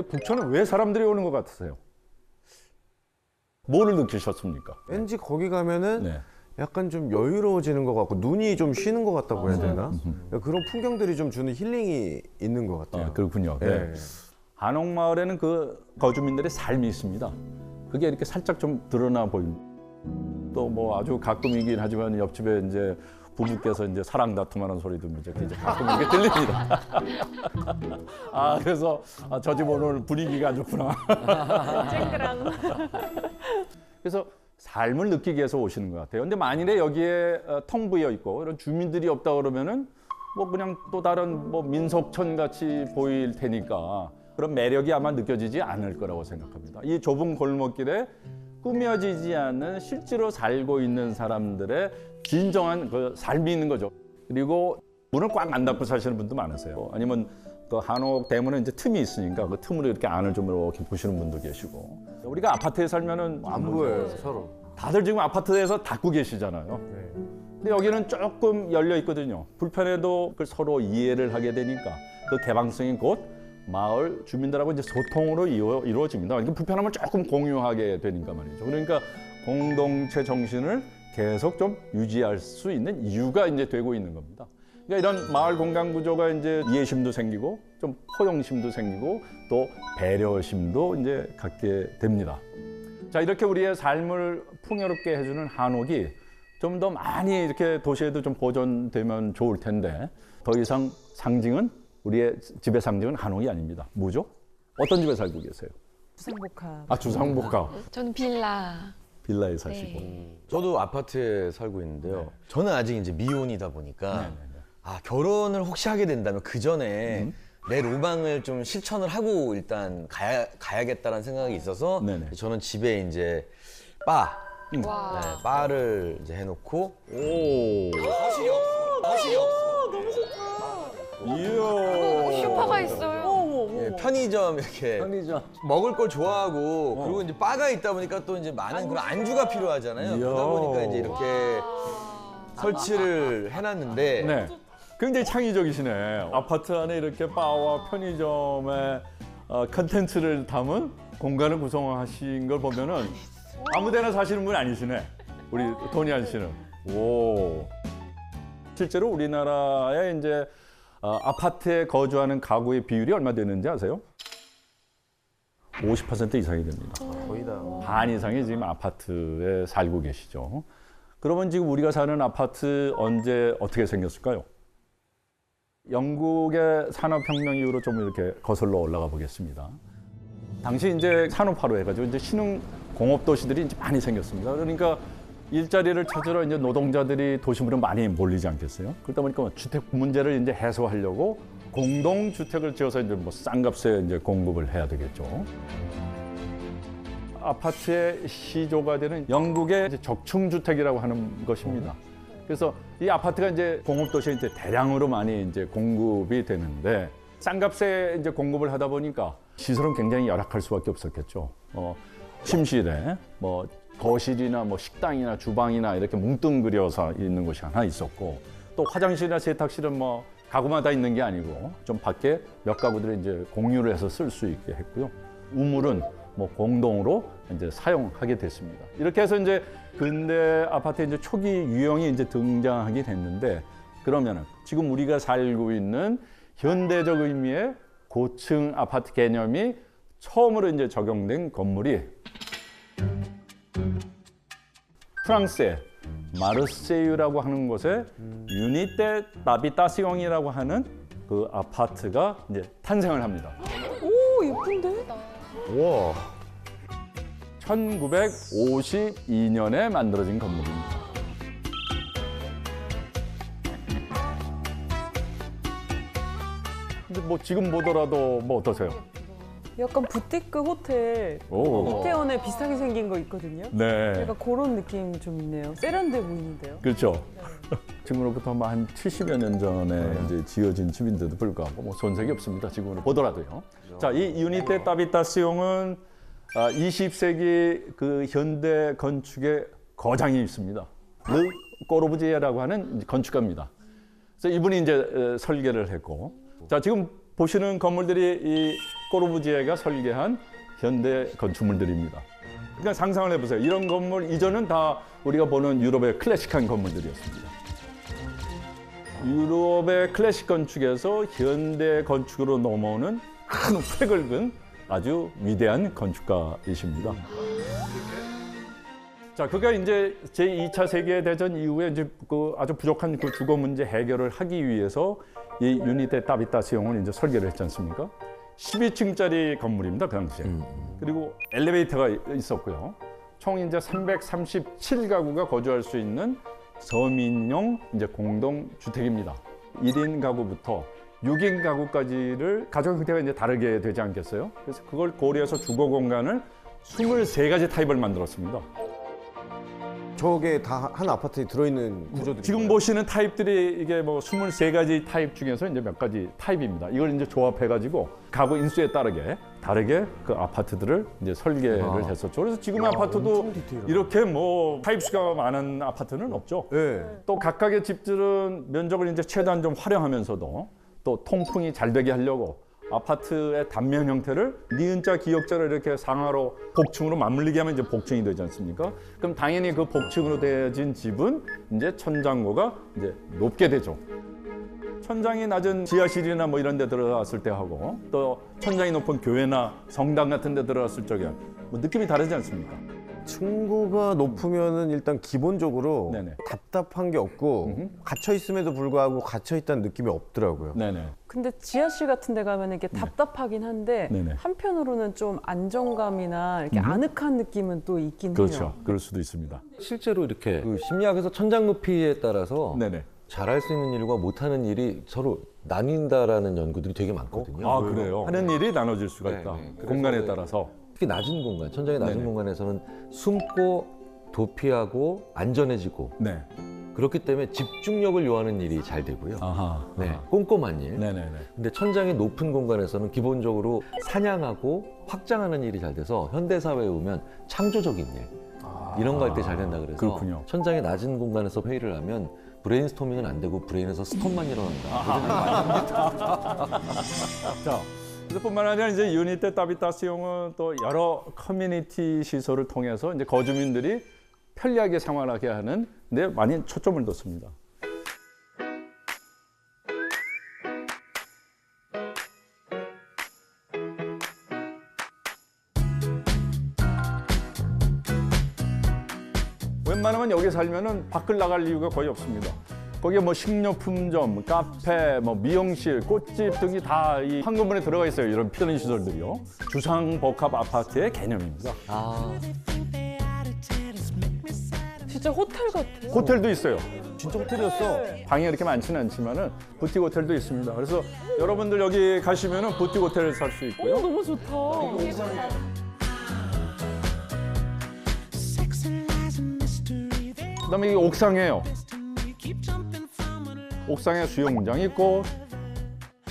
북촌은 왜 사람들이 오는 것 같으세요? 뭐를 느끼셨습니까? 왠지 거기 가면은 네. 약간 좀 여유로워지는 것 같고 눈이 좀 쉬는 것 같다고 해야 되나? 그런 풍경들이 좀 주는 힐링이 있는 것 같아요. 그렇군요. 네. 한옥마을에는 그 거주민들의 삶이 있습니다. 그게 이렇게 살짝 좀 드러나 보입니다. 또 뭐 아주 가끔이긴 하지만 옆집에 이제 부부께서 이제 사랑 다툼하는 소리도 이제 가끔 이렇게 들립니다. 그래서 저 집 오늘 분위기가 안 좋구나. 쨍그랑. 그래서 삶을 느끼기 위해서 오시는 것 같아요. 근데 만일에 여기에 텅 비어 있고 이런 주민들이 없다 그러면은 뭐 그냥 또 다른 뭐 민속촌 같이 보일 테니까 그런 매력이 아마 느껴지지 않을 거라고 생각합니다. 이 좁은 골목길에 꾸며지지 않는 실제로 살고 있는 사람들의 진정한 그 삶이 있는 거죠. 그리고 문을 꽉 안 닫고 사시는 분도 많으세요. 아니면 그 한옥 대문에 이제 틈이 있으니까 그 틈으로 이렇게 안을 좀 이렇게 보시는 분도 계시고. 우리가 아파트에 살면은 안 보여요, 서로. 다들 지금 아파트에서 닫고 계시잖아요. 네. 근데 여기는 조금 열려 있거든요. 불편해도 그걸 서로 이해를 하게 되니까 그 개방성이 곧 마을 주민들하고 이제 소통으로 이루어집니다. 그러니까 불편함을 조금 공유하게 되니까 말이죠. 그러니까 공동체 정신을 계속 좀 유지할 수 있는 이유가 이제 되고 있는 겁니다. 그러니까 이런 마을 공간 구조가 이제 이해심도 생기고 좀 포용심도 생기고 또 배려심도 이제 갖게 됩니다. 자, 이렇게 우리의 삶을 풍요롭게 해주는 한옥이 좀 더 많이 이렇게 도시에도 좀 보존되면 좋을 텐데 더 이상 상징은 우리의 집의 상징은 한옥이 아닙니다. 뭐죠? 어떤 집에 살고 계세요? 주상복합. 주상복합. 저는 빌라. 빌라에 사시고. 네. 저도 아파트에 살고 있는데요. 저는 아직 이제 미혼이다 보니까 결혼을 혹시 하게 된다면 그 전에 내 로망을 좀 실천을 하고 일단 가야겠다라는 생각이 있어서 네네. 저는 집에 이제 바, 와. 네, 바를 이제 해놓고 오. 거실이 없어. 이야. 슈퍼가 있어요. 예, 편의점 이렇게 편의점. 먹을 걸 좋아하고 그리고 이제 바가 있다 보니까 또 이제 많은 그런 안주가 필요하잖아요. 이야. 그러다 보니까 이제 이렇게 설치를 해놨는데 네. 굉장히 창의적이시네. 아파트 안에 이렇게 바와 편의점의 컨텐츠를 담은 공간을 구성하신 걸 보면은 아무데나 사시는 분 아니시네. 우리 도니안 씨는. 오. 실제로 우리나라에 이제 아파트에 거주하는 가구의 비율이 얼마 되는지 아세요? 50% 이상이 됩니다. 거의 다. 반 이상이 지금 아파트에 살고 계시죠. 그러면 지금 우리가 사는 아파트 언제 어떻게 생겼을까요? 영국의 산업혁명 이후로 좀 이렇게 거슬러 올라가 보겠습니다. 당시 이제 산업화로 해가지고 이제 신흥 공업 도시들이 이제 많이 생겼습니다. 그러니까 일자리를 찾으러 이제 노동자들이 도심으로 많이 몰리지 않겠어요? 그러다 보니까 주택 문제를 이제 해소하려고 공동 주택을 지어서 이제 뭐 싼 값에 이제 공급을 해야 되겠죠. 아파트의 시조가 되는 영국의 이제 적층 주택이라고 하는 것입니다. 그래서 이 아파트가 이제 공업 도시에 이제 대량으로 많이 이제 공급이 되는데 싼 값에 이제 공급을 하다 보니까 시설은 굉장히 열악할 수밖에 없었겠죠. 침실에 뭐 거실이나 뭐 식당이나 주방이나 이렇게 뭉뚱그려서 있는 곳이 하나 있었고 또 화장실이나 세탁실은 뭐 가구마다 있는 게 아니고 좀 밖에 몇 가구들이 이제 공유를 해서 쓸 수 있게 했고요. 우물은 뭐 공동으로 이제 사용하게 됐습니다. 이렇게 해서 이제 근대 아파트의 이제 초기 유형이 이제 등장하게 됐는데 그러면은 지금 우리가 살고 있는 현대적 의미의 고층 아파트 개념이 처음으로 이제 적용된 건물이 프랑스의 마르세유라고 하는 곳에 유니테 나비타시옹이라고 하는 그 아파트가 이제 탄생을 합니다. 오, 예쁜데? 와 1952년에 만들어진 건물입니다. 근데 뭐 지금 보더라도 뭐 어떠세요? 약간 부티크 호텔, 오. 이태원에 비슷하게 생긴 거 있거든요. 네. 약간 그런 느낌 좀 있네요. 세련돼 보이는데요. 그렇죠. 지금으로부터 뭐 한 70여 년 전에 이제 지어진 집인데도 불구하고 뭐 손색이 없습니다. 지금으로 보더라도요. 자, 이 유니테 타비타시옹은 20세기 그 현대 건축의 거장이 있습니다. 르 꼬르부지에라고 하는 건축가입니다. 그래서 이분이 이제 설계를 했고, 자 지금 보시는 건물들이 이 꼬르부지에가 설계한 현대 건축물들입니다. 그러니까 상상을 해보세요. 이런 건물 이전은 다 우리가 보는 유럽의 클래식한 건물들이었습니다. 유럽의 클래식 건축에서 현대 건축으로 넘어오는 큰 획을 그은 아주 위대한 건축가이십니다. 자, 그가 이제 제2차 세계대전 이후에 이제 그 아주 부족한 그 주거 문제 해결을 하기 위해서 이 유니테 타비타시옹을 이제 설계를 했지 않습니까? 12층짜리 건물입니다, 그 당시에. 그리고 엘리베이터가 있었고요. 총 이제 337가구가 거주할 수 있는 서민용 이제 공동 주택입니다. 1인 가구부터 6인 가구까지를 가족 형태가 이제 다르게 되지 않겠어요? 그래서 그걸 고려해서 주거 공간을 23가지 타입을 만들었습니다. 저게 다 한 아파트에 들어있는 구조들이 지금 보시는 타입들이 이게 뭐 23가지 타입 중에서 이제 몇 가지 타입입니다. 이걸 이제 조합해가지고 가구 인수에 따르게 다르게 그 아파트들을 이제 설계를 했었죠. 그래서 지금 아파트도 엄청 디테일하다. 이렇게 뭐 타입 수가 많은 아파트는 없죠. 네. 또 각각의 집들은 면적을 이제 최대한 좀 활용하면서도 또 통풍이 잘 되게 하려고 아파트의 단면 형태를 니은자 기역자를 이렇게 상하로 복층으로 맞물리게 하면 이제 복층이 되지 않습니까? 그럼 당연히 그 복층으로 되어진 집은 이제 천장고가 이제 높게 되죠. 천장이 낮은 지하실이나 뭐 이런 데 들어갔을 때 하고 또 천장이 높은 교회나 성당 같은 데 들어갔을 적에 뭐 느낌이 다르지 않습니까? 층고가 높으면은 일단 기본적으로 네네. 답답한 게 없고 갇혀 있음에도 불구하고 갇혀 있다는 느낌이 없더라고요. 네네. 근데 지하실 같은 데 가면 이게 답답하긴 한데 네네. 한편으로는 좀 안정감이나 이렇게 아늑한 느낌은 또 있긴 그렇죠. 해요. 그럴 수도 있습니다. 실제로 이렇게 그 심리학에서 천장 높이에 따라서 네네. 잘할 수 있는 일과 못하는 일이 서로 나뉜다라는 연구들이 되게 많거든요. 아, 그래요? 하는 일이 나눠질 수가 네, 있다. 네. 그래서 공간에 따라서. 특히 낮은 공간, 천장이 낮은 네네. 공간에서는 숨고 도피하고 안전해지고 네. 그렇기 때문에 집중력을 요하는 일이 잘 되고요. 아하. 네, 꼼꼼한 일. 네네네. 근데 천장이 높은 공간에서는 기본적으로 사냥하고 확장하는 일이 잘 돼서 현대 사회에 오면 창조적인 일 이런 거 할 때 잘 된다 그래서 그렇군요. 천장이 낮은 공간에서 회의를 하면 브레인스토밍은 안 되고 브레인에서 스톱만 일어난다. 자, 뿐만 아니라 이제 유니테 타비타시옹은 또 여러 커뮤니티 시설을 통해서 이제 거주민들이 편리하게 생활하게 하는 데 많이 초점을 뒀습니다. 웬만하면 여기 살면은 밖을 나갈 이유가 거의 없습니다. 거기에 뭐 식료품점, 카페, 뭐 미용실, 꽃집 등이 다 이 한 건물에 들어가 있어요. 이런 편의 시설들이요. 주상복합 아파트의 개념입니다. 진짜 호텔 같아요. 호텔도 있어요. 진짜 호텔이었어. 방이 이렇게 많지는 않지만은 부티크 호텔도 있습니다. 그래서 여러분들 여기 가시면은 부티크 호텔을 살 수 있고요. 너무 좋다. 그다음에 이 옥상이에요. 옥상에 수영장 있고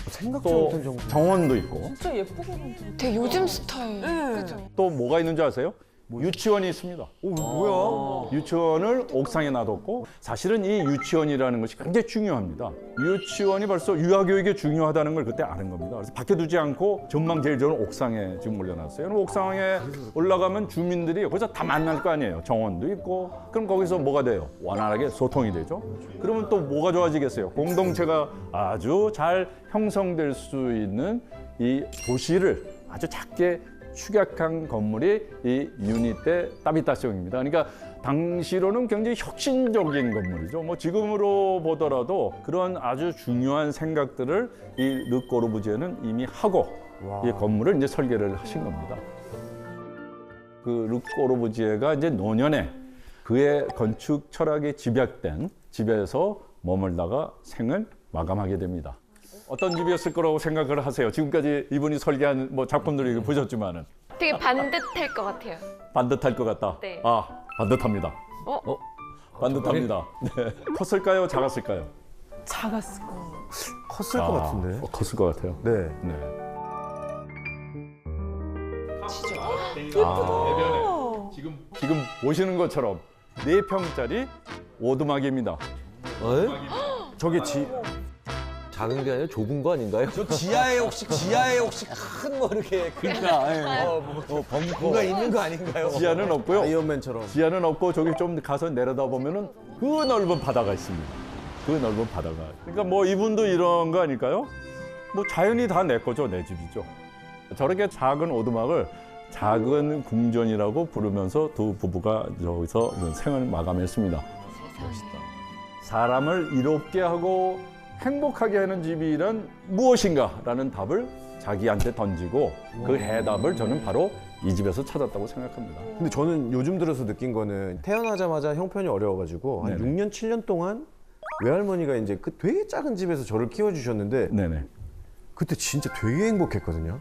생각도 또 못한 정도. 정원도 있고 진짜 예쁘게 만들었다. 되게 요즘 스타일. 네. 그죠? 또 뭐가 있는지 아세요? 유치원이 있습니다. 오, 뭐야? 유치원을 옥상에 놔뒀고 사실은 이 유치원이라는 것이 굉장히 중요합니다. 유치원이 벌써 유아교육에 중요하다는 걸 그때 아는 겁니다. 그래서 밖에 두지 않고 전망 제일 좋은 옥상에 지금 올려놨어요. 그럼 옥상에 올라가면 주민들이 거기서 다 만날 거 아니에요. 정원도 있고. 그럼 거기서 뭐가 돼요? 원활하게 소통이 되죠. 그러면 또 뭐가 좋아지겠어요? 공동체가 아주 잘 형성될 수 있는 이 도시를 아주 작게 축약한 건물이 이 유니테 타비타시옹입니다. 그러니까 당시로는 굉장히 혁신적인 건물이죠. 뭐 지금으로 보더라도 그런 아주 중요한 생각들을 이 르꼬르부지에는 이미 하고 이 건물을 이제 설계를 하신 겁니다. 그 르꼬르부지에가 이제 노년에 그의 건축 철학에 집약된 집에서 머물다가 생을 마감하게 됩니다. 어떤 집이었을 거라고 생각을 하세요? 지금까지 이분이 설계한 뭐 작품들을 보셨지만은 되게 반듯할 것 같아요. 반듯할 것 같다. 네. 아, 반듯합니다. 어? 반듯합니다. 네. 컸을까요? 작았을까요? 작았을 거예요. 컸을 것 같은데. 컸을 것 같아요. 네. 네. 지금 보시는 것처럼 4평짜리 오두막입니다. 에? 저게 작은 게 아니라 좁은 거 아닌가요? 저 지하에 혹시 큰 뭐 이렇게 그러니까 뭔가 있는 거 아닌가요? 지하는 없고요. 아이언맨처럼. 지하는 없고 저기 좀 가서 내려다 보면은 그 넓은 바다가 있습니다. 그 넓은 바다가. 그러니까 뭐 이분도 이런 거 아닐까요? 뭐 자연이 다 내 거죠, 내 집이죠. 저렇게 작은 오두막을 작은 궁전이라고 부르면서 두 부부가 저기서 생을 마감했습니다. 멋있다. 사람을 이롭게 하고 행복하게 하는 집이란 무엇인가라는 답을 자기한테 던지고 그 해답을 저는 바로 이 집에서 찾았다고 생각합니다. 근데 저는 요즘 들어서 느낀 거는 태어나자마자 형편이 어려워가지고 한 네네. 6년, 7년 동안 외할머니가 이제 그 되게 작은 집에서 저를 키워주셨는데 네네. 그때 진짜 되게 행복했거든요.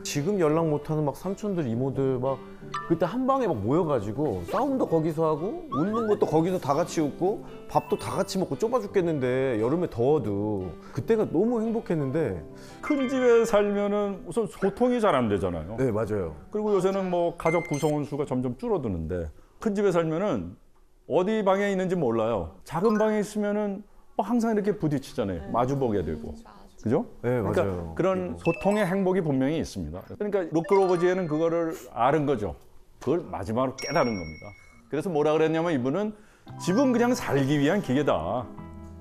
지금 연락 못하는 막 삼촌들, 이모들 막 그때 한 방에 막 모여가지고 싸움도 거기서 하고 웃는 것도 거기서 다 같이 웃고 밥도 다 같이 먹고 좁아 죽겠는데 여름에 더워도 그때가 너무 행복했는데. 큰 집에 살면은 우선 소통이 잘 안 되잖아요. 네, 맞아요. 그리고 요새는 뭐 가족 구성원 수가 점점 줄어드는데 큰 집에 살면은 어디 방에 있는지 몰라요. 작은 방에 있으면은 뭐 항상 이렇게 부딪히잖아요. 마주 보게 되고. 그죠? 네, 그러니까 맞아요. 그런 소통의 행복이 분명히 있습니다. 그러니까 루크로버지에는 그거를 아는 거죠. 그걸 마지막으로 깨달은 겁니다. 그래서 뭐라 그랬냐면 이분은 집은 그냥 살기 위한 기계다.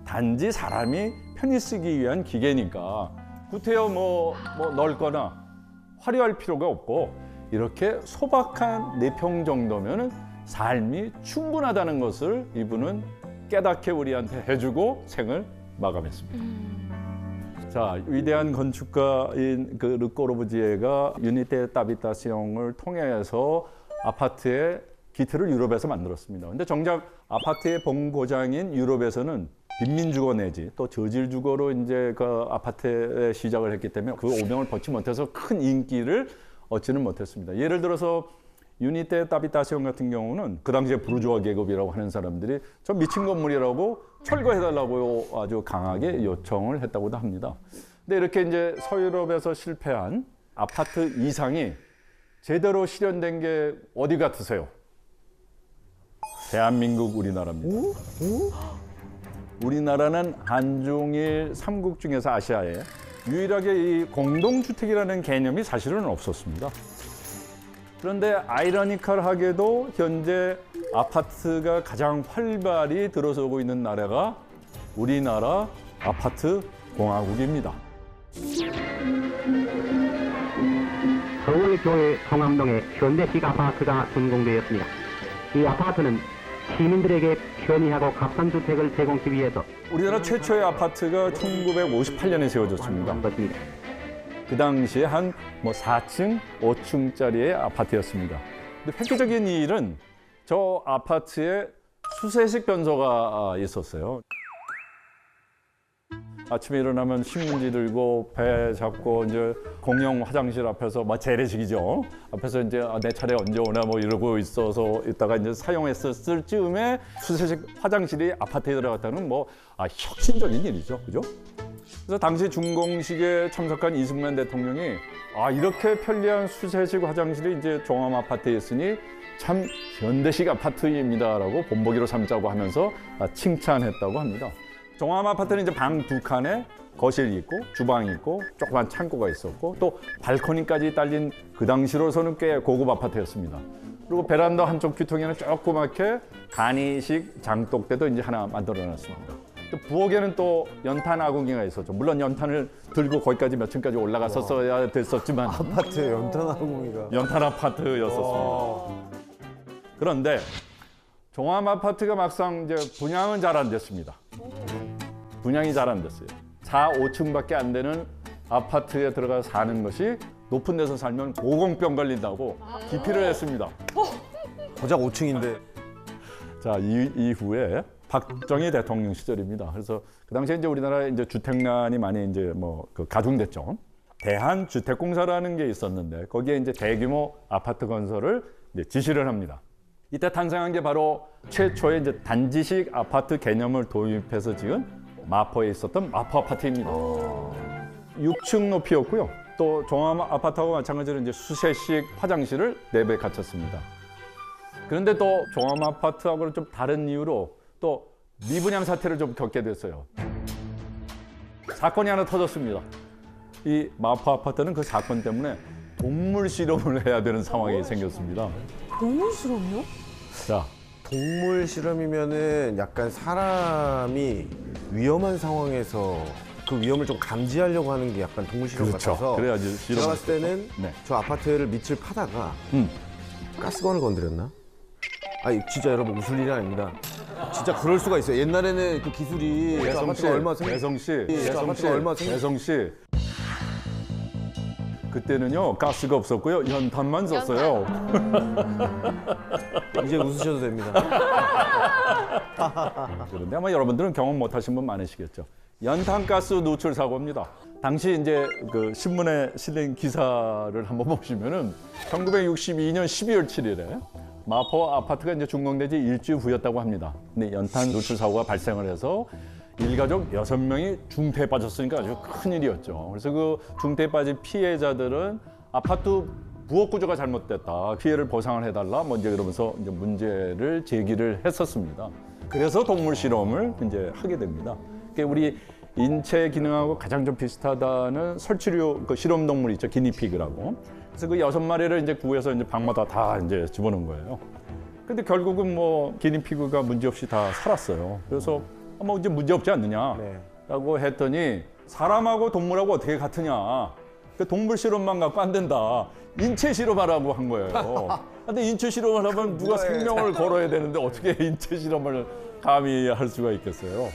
단지 사람이 편히 쓰기 위한 기계니까 구태여 뭐 넓거나 화려할 필요가 없고 이렇게 소박한 4평 정도면은 삶이 충분하다는 것을 이분은 깨닫게 우리한테 해주고 생을 마감했습니다. 자, 위대한 건축가인 그 르꼬르부지에가 유니테 타비타시옹을 통해서 아파트의 기틀을 유럽에서 만들었습니다. 근데 정작 아파트의 본고장인 유럽에서는 빈민주거 내지 또 저질주거로 이제 그 아파트에 시작을 했기 때문에 그 오명을 벗지 못해서 큰 인기를 얻지는 못했습니다. 예를 들어서 유니테 타비타시옹 같은 경우는 그 당시에 부르주아 계급이라고 하는 사람들이 저 미친 건물이라고 철거해달라고 아주 강하게 요청을 했다고도 합니다. 근데 이렇게 이제 서유럽에서 실패한 아파트 이상이 제대로 실현된 게 어디 같으세요? 대한민국 우리나라입니다. 우리나라는 한중일 삼국 중에서 아시아에 유일하게 이 공동주택이라는 개념이 사실은 없었습니다. 그런데 아이러니컬하게도 현재 아파트가 가장 활발히 들어서고 있는 나라가 우리나라 아파트 공화국입니다. 서울교회 성암동에 현대식 아파트가 준공되었습니다. 이 아파트는 시민들에게 편의하고 값싼 주택을 제공하기 위해서 우리나라 최초의 아파트가 1958년에 세워졌습니다. 한 것입니다. 그 당시에 한 4층, 5층짜리의 아파트였습니다. 근데 획기적인 일은 저 아파트에 수세식 변소가 있었어요. 아침에 일어나면 신문지 들고 배 잡고 이제 공용 화장실 앞에서 재래식이죠. 앞에서 이제 내 차례 언제 오나 이러고 있다가 이제 사용했었을 즈음에 수세식 화장실이 아파트에 들어갔다는 혁신적인 일이죠. 그죠? 그래서 당시 준공식에 참석한 이승만 대통령이 이렇게 편리한 수세식 화장실이 이제 종암 아파트에 있으니 참 현대식 아파트입니다라고 본보기로 삼자고 하면서 칭찬했다고 합니다. 종암 아파트는 이제 방 2칸에 거실이 있고 주방이 있고 조그만 창고가 있었고 또 발코니까지 딸린 그 당시로서는 꽤 고급 아파트였습니다. 그리고 베란다 한쪽 귀퉁이는 조그맣게 간이식 장독대도 이제 하나 만들어놨습니다. 또 부엌에는 또 연탄 아궁이가 있었죠. 물론 연탄을 들고 거기까지 몇 층까지 올라갔었어야 됐었지만 아파트에 연탄 아궁이가. 연탄 아파트였었습니다. 그런데 종암 아파트가 막상 이제 분양은 잘 안 됐습니다. 분양이 잘 안 됐어요. 4, 5층밖에 안 되는 아파트에 들어가 사는 것이 높은 데서 살면 고공병 걸린다고 기피를 했습니다. 고작 5층인데. 자, 이후에 박정희 대통령 시절입니다. 그래서 그 당시에 이제 우리나라에 이제 주택난이 많이 이제 가중됐죠. 대한주택공사라는 게 있었는데 거기에 이제 대규모 아파트 건설을 이제 지시를 합니다. 이때 탄생한 게 바로 최초의 이제 단지식 아파트 개념을 도입해서 지은 마포에 있었던 마포 아파트입니다. 6층 높이였고요. 또 종암 아파트하고 마찬가지로 이제 수세식 화장실을 내부에 갖췄습니다. 그런데 또 종암 아파트하고는 좀 다른 이유로 또 미분양 사태를 좀 겪게 됐어요. 사건이 하나 터졌습니다. 이 마포 아파트는 그 사건 때문에 동물 실험을 해야 되는 상황이 생겼습니다. 동물 실험이요? 자, 동물 실험이면은 약간 사람이 위험한 상황에서 그 위험을 좀 감지하려고 하는 게 약간 동물 실험 그렇죠. 같아서 그래야지 실험. 제가 봤을 때는 네. 저 아파트를 밑을 파다가 음. 가스관을 건드렸나? 아니 진짜 여러분 웃을 일이 아닙니다. 진짜 그럴 수가 있어요. 옛날에는 그 기술이 저 배성 씨, 아파트가 얼마 생 배성 씨, 저 배성 씨, 아파트가 얼마 생 배성 씨. 그때는요 가스가 없었고요 연탄만 썼어요. 이제 웃으셔도 됩니다. 그런데 아마 여러분들은 경험 못하신 분 많으시겠죠. 연탄가스 누출 사고입니다. 당시 이제 그 신문에 실린 기사를 한번 보시면은 1962년 12월 7일에 마포 아파트가 이제 준공된 지 일주일 후였다고 합니다. 근데 연탄 누출 사고가 발생을 해서 일가족 6명이 중태에 빠졌으니까 아주 큰 일이었죠. 그래서 그 중태에 빠진 피해자들은 아파트 부엌 구조가 잘못됐다, 피해를 보상을 해달라, 뭐 이제 그러면서 이제 문제를 제기를 했었습니다. 그래서 동물 실험을 이제 하게 됩니다. 그러니까 우리 인체 기능하고 가장 좀 비슷하다는 설치류 그 실험 동물 있죠, 기니피그라고. 그래서 그 6마리를 이제 구해서 이제 방마다 다 이제 집어넣은 거예요. 근데 결국은 뭐 기니피그가 문제 없이 다 살았어요. 그래서 뭐 이제 문제 없지 않느냐라고 했더니 사람하고 동물하고 어떻게 같으냐. 그 동물 실험만 갖고 안 된다. 인체 실험하라고 한 거예요. 근데 인체 실험을 하면 누가 생명을 걸어야 되는데 어떻게 인체 실험을 감히 할 수가 있겠어요.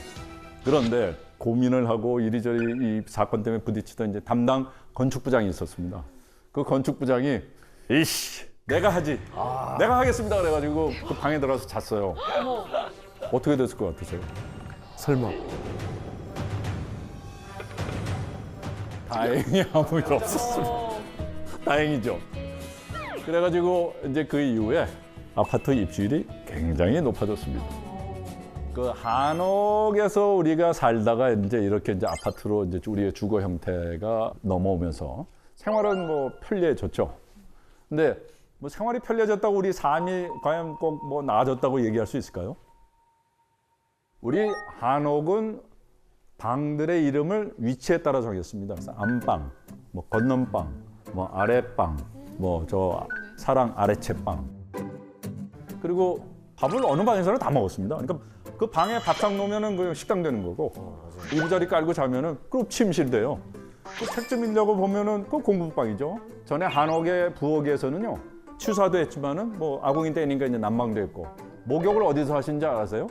그런데 고민을 하고 이리저리 이 사건 때문에 부딪히던 이제 담당 건축부장이 있었습니다. 그 건축부장이 이씨 내가 하지, 내가 하겠습니다. 그래가지고 그 방에 들어가서 잤어요. 어떻게 됐을 것 같으세요? 설마. 다행히 아무 일 없었습니다. 다행이죠. 그래가지고 이제 그 이후에 아파트 입주율이 굉장히 높아졌습니다. 그 한옥에서 우리가 살다가 이제 이렇게 이제 아파트로 이제 우리의 주거 형태가 넘어오면서 생활은 뭐 편리해졌죠. 근데 뭐 생활이 편리해졌다고 우리 삶이 과연 꼭 뭐 나아졌다고 얘기할 수 있을까요? 우리 한옥은 방들의 이름을 위치에 따라 정했습니다. 그래서 안방, 뭐 건넌방, 뭐 아랫방, 뭐 저 사랑 아래채방. 그리고 밥을 어느 방에서나 다 먹었습니다. 그러니까 그 방에 밥상 놓으면은 그 식당 되는 거고, 이부자리 깔고 자면은 그 침실 돼요. 그 책 좀 읽려고 보면은 그 공부방이죠. 전에 한옥의 부엌에서는요 취사도 했지만은 뭐 아궁이 때니까 이제 난방도 했고, 목욕을 어디서 하신지 아세요?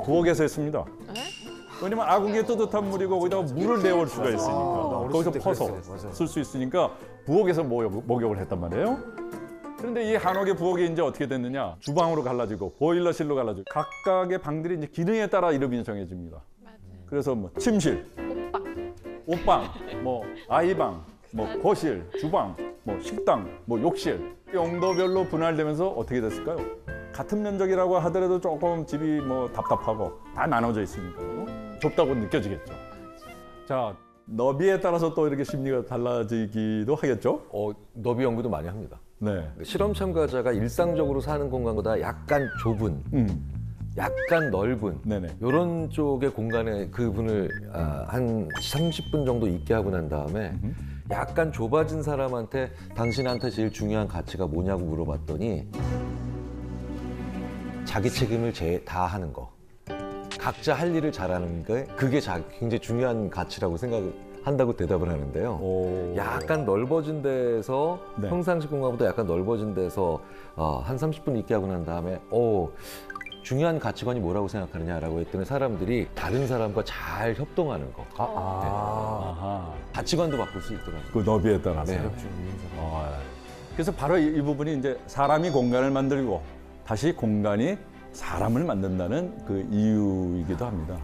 부엌에서 했습니다. 왜냐면 아궁이에 뜨뜻한 물이고 거기다가 물을 내올 수가 있으니까 거기서 퍼서 쓸 수 있으니까 부엌에서 목욕을 했단 말이에요. 그런데 이 한옥의 부엌이 이제 어떻게 됐느냐? 주방으로 갈라지고 보일러실로 갈라지고 각각의 방들이 이제 기능에 따라 이름이 정해집니다. 그래서 뭐 침실, 옷방, 뭐 아이방, 뭐 거실, 주방, 뭐 식당, 뭐 욕실 용도별로 분할되면서 어떻게 됐을까요? 같은 면적이라고 하더라도 조금 집이 뭐 답답하고 다 나눠져 있으니까요. 좁다고 느껴지겠죠. 자, 너비에 따라서 또 이렇게 심리가 달라지기도 하겠죠. 너비 연구도 많이 합니다. 네. 실험 참가자가 일상적으로 사는 공간보다 약간 좁은, 약간 넓은 네네. 이런 쪽의 공간에 그분을 한 30분 정도 있게 하고 난 다음에 약간 좁아진 사람한테 당신한테 제일 중요한 가치가 뭐냐고 물어봤더니 자기 책임을 다 하는 거, 각자 할 일을 잘하는 게 그게 굉장히 중요한 가치라고 생각한다고 대답을 하는데요. 약간 넓어진 데서 네. 평상시 공간보다 약간 넓어진 데서 한 30분 있게 하고 난 다음에 중요한 가치관이 뭐라고 생각하느냐라고 했더니 사람들이 다른 사람과 잘 협동하는 거. 아하. 가치관도 바꿀 수 있더라고요. 그 너비에 따라서. 네. 그래서 바로 이 부분이 이제 사람이 공간을 만들고 다시 공간이 사람을 만든다는 그 이유이기도 합니다.